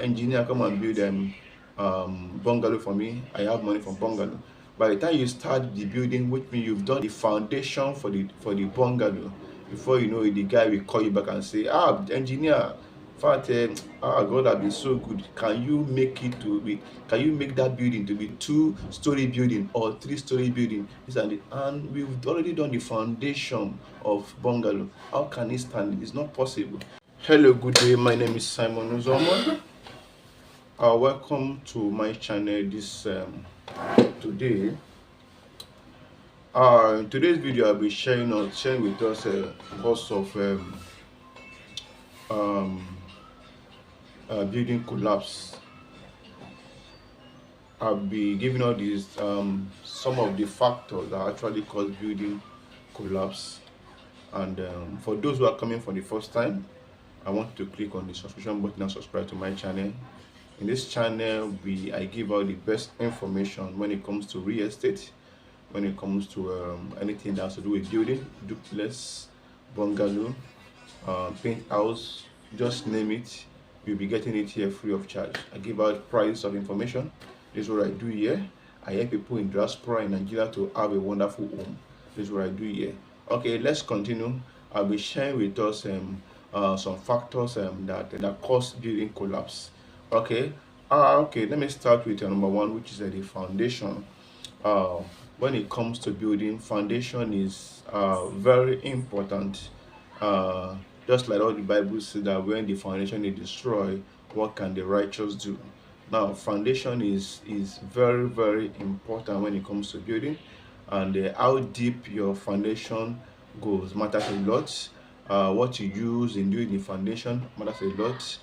engineer, come and build bungalow for me. I have money for bungalow. By the time you start the building, which means you've done the foundation for the bungalow, before you know it, the guy will call you back and say, engineer, in fact, God has been so good. Can you make it to be? Can you make that building to be 2-story building or 3-story building? This and it. And we've already done the foundation of bungalow. How can it stand it? It's not possible. Hello, good day. My name is Simon Uzoma. Welcome to my channel this today. In today's video, I'll be sharing with us a course of building collapse. I'll be giving all these some of the factors that actually cause building collapse. And for those who are coming for the first time, I want you to click on the subscription button and subscribe to my channel. In this channel, I give out the best information when it comes to real estate, when it comes to anything that has to do with building, duplex, bungalow, paint house, just name it. You'll be getting it here free of charge. I give out price of information. This is what I do here. I help people in diaspora in Nigeria to have a wonderful home. This is what I do here. Okay, let's continue. I'll be sharing with us some factors that cause building collapse. Okay, let me start with number one, which is the foundation. When it comes to building, foundation is very important. Just like all the Bible says that when the foundation is destroyed, what can the righteous do? Now, foundation is very, very important when it comes to building, and how deep your foundation goes matters a lot. What you use in doing the foundation matters a lot.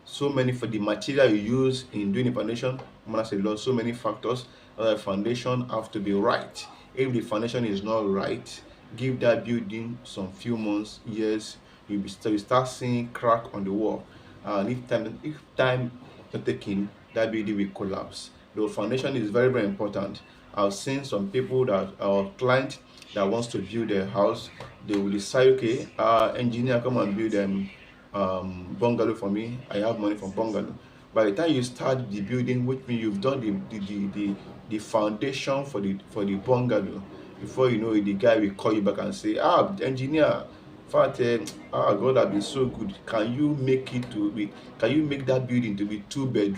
So many for the material you use in doing the foundation matters a lot. So many factors. The foundation have to be right. If the foundation is not right, give that building some few months, years, you start seeing crack on the wall. And if time not taken, that building will collapse. The foundation is very, very important. I've seen some people that our client that wants to build their house, they will decide, okay, engineer, come and build bungalow for me. I have money for bungalow. By the time you start the building, which means you've done the foundation for the bungalow, before you know it, the guy will call you back and say, engineer, in fact, God has been so good. Can you make it to be? Can you make that building to be 2-story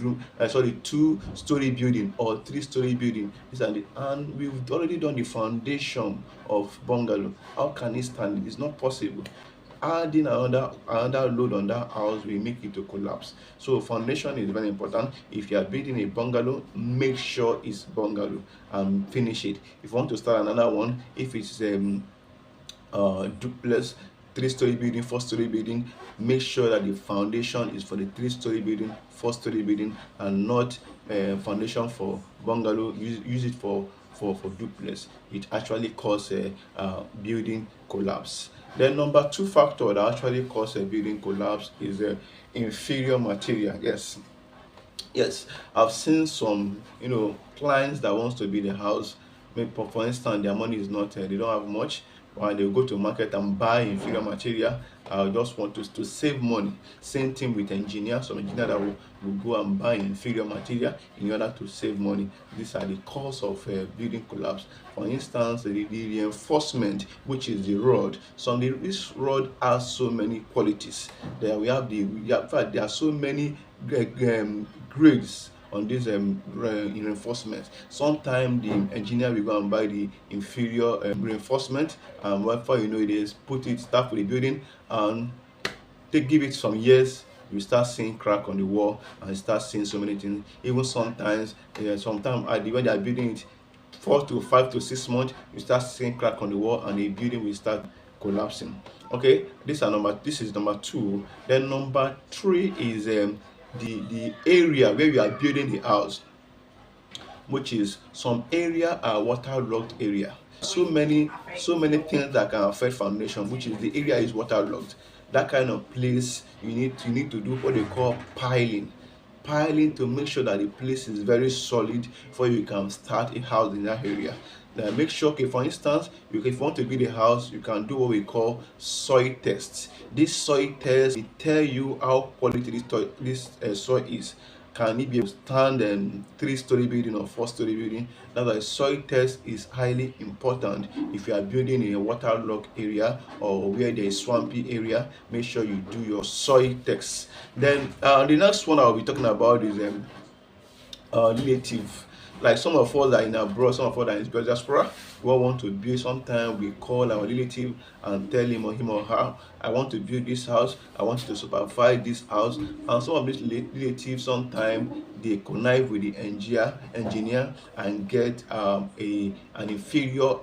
building or 3-story building? This and it. And we've already done the foundation of bungalow. How can it stand it? It's not possible. Adding another load on that house will make it to collapse. So foundation is very important. If you are building a bungalow, make sure it's bungalow and finish it. If you want to start another one, if it's duplex, 3-story building, 4-story building, make sure that the foundation is for the 3-story building, 4-story building, and not foundation for bungalow. Use it for duplex. It actually causes building collapse. Then number two factor that actually causes a building collapse is inferior material. Yes, I've seen some clients that wants to build a house. Maybe for instance, their money is not they don't have much, and they go to market and buy inferior material. I just want to save money. Same thing with engineers. Some engineer that will go and buy inferior material in order to save money. These are the cause of building collapse. For instance, the reinforcement, which is the rod. This rod has so many qualities. There in fact, there are so many grades on these reinforcements. Sometimes the engineer will go and buy the inferior reinforcement, and before you know it is start with the building, and give it some years, you start seeing crack on the wall and start seeing so many things. Even sometimes when they are building it 4 to 5 to 6 months, you start seeing crack on the wall and the building will start collapsing. Okay, this is number two. Then number three is the area where we are building the house, which is some area are waterlogged area. So many things that can affect foundation, which is the area is waterlogged. That kind of place, you need to do what they call piling to make sure that the place is very solid before you can start a house in that area. Make sure, okay, for instance, if you want to build a house, you can do what we call soil tests. This soil test will tell you how quality this soil is. Can it be able to stand 3-story building or 4-story building? That's why soil test is highly important. If you are building in a waterlogged area or where there is swampy area, make sure you do your soil test. Then the next one I'll be talking about is relative. Like some of us are in abroad, some of us are in diaspora. We all want to build. Sometimes we call our relative and tell him or her, I want to build this house, I want you to supervise this house. And some of these relatives sometimes they connive with the engineer and get an inferior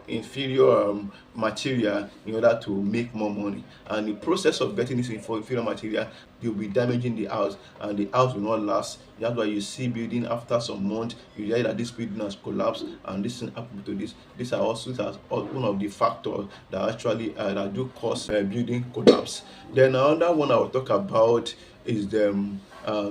material in order to make more money. And the process of getting this inferior material, they'll be damaging the house, and the house will not last. That's why you see building after some months, you hear that this building has collapsed and this thing happened to this. These are also one of the factors that actually that do cause building collapse. Then another one I will talk about is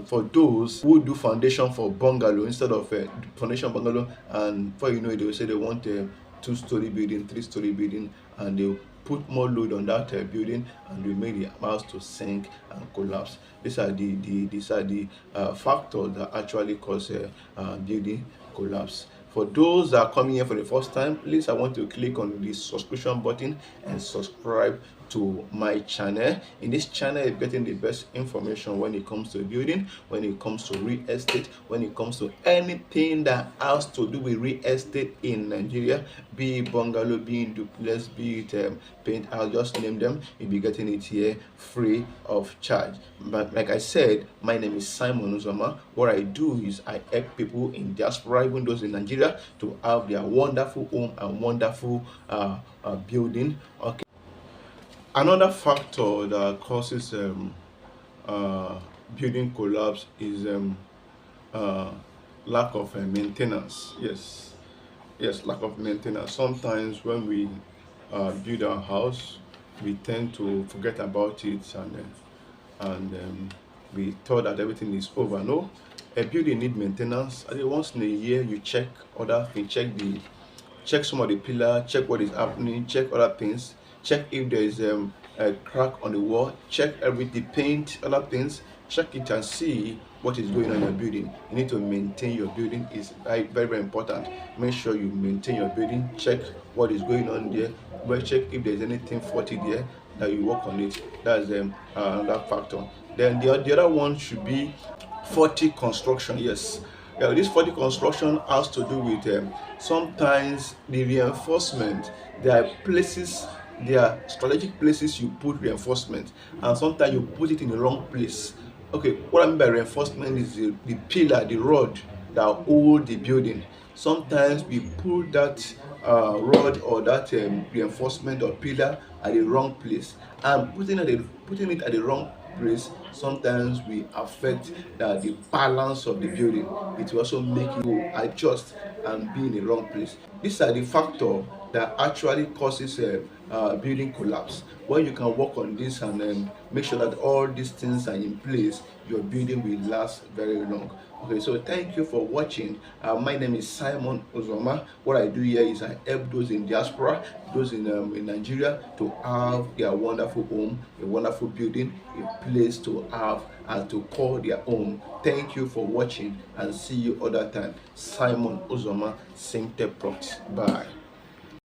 for those who do foundation for bungalow instead of foundation bungalow, and before you know it, they will say they want a 2-story building, 3-story building, and they put more load on that building, and we make the house to sink and collapse. These are the factors that actually cause building collapse. For those that are coming here for the first time, please, I want to click on the subscription button and subscribe to my channel. In this channel, you're getting the best information when it comes to building, when it comes to real estate, when it comes to anything that has to do with real estate in Nigeria, be it bungalow, be it duplex, be it paint. I'll just name them. You'll be getting it here free of charge. But like I said, my name is Simon Uzoma. What I do is I help people in diaspora, even those in Nigeria, to have their wonderful home and wonderful building. Okay. Another factor that causes building collapse is lack of maintenance. Yes, lack of maintenance. Sometimes when we build our house, we tend to forget about it, and we thought that everything is over. No, a building need maintenance. I think once in a year you check other things, check some of the pillar, check what is happening, check other things, check if there is a crack on the wall, check the paint, other things, check it and see what is going on in your building. You need to maintain your building. Is very, very important. Make sure you maintain your building, check what is going on there, but check if there's anything faulty there, that you work on it. That's another factor. Then the other one should be faulty construction. Yes, this faulty construction has to do with sometimes the reinforcement. There are strategic places you put reinforcement, and sometimes you put it in the wrong place. Okay, what I mean by reinforcement is the pillar, the rod that hold the building. Sometimes we put that rod or that reinforcement or pillar at the wrong place, and putting it at the wrong place sometimes we affect the balance of the building. It will also make you adjust and be in the wrong place. These are the factors that actually causes building collapse. When you can work on this and make sure that all these things are in place, your building will last very long. Okay, so thank you for watching. My name is Simon Uzoma. What I do here is I help those in diaspora, those in Nigeria, to have their wonderful home, a wonderful building, a place to have and to call their own. Thank you for watching, and see you other time. Simon Uzoma, Simte Prox. Bye.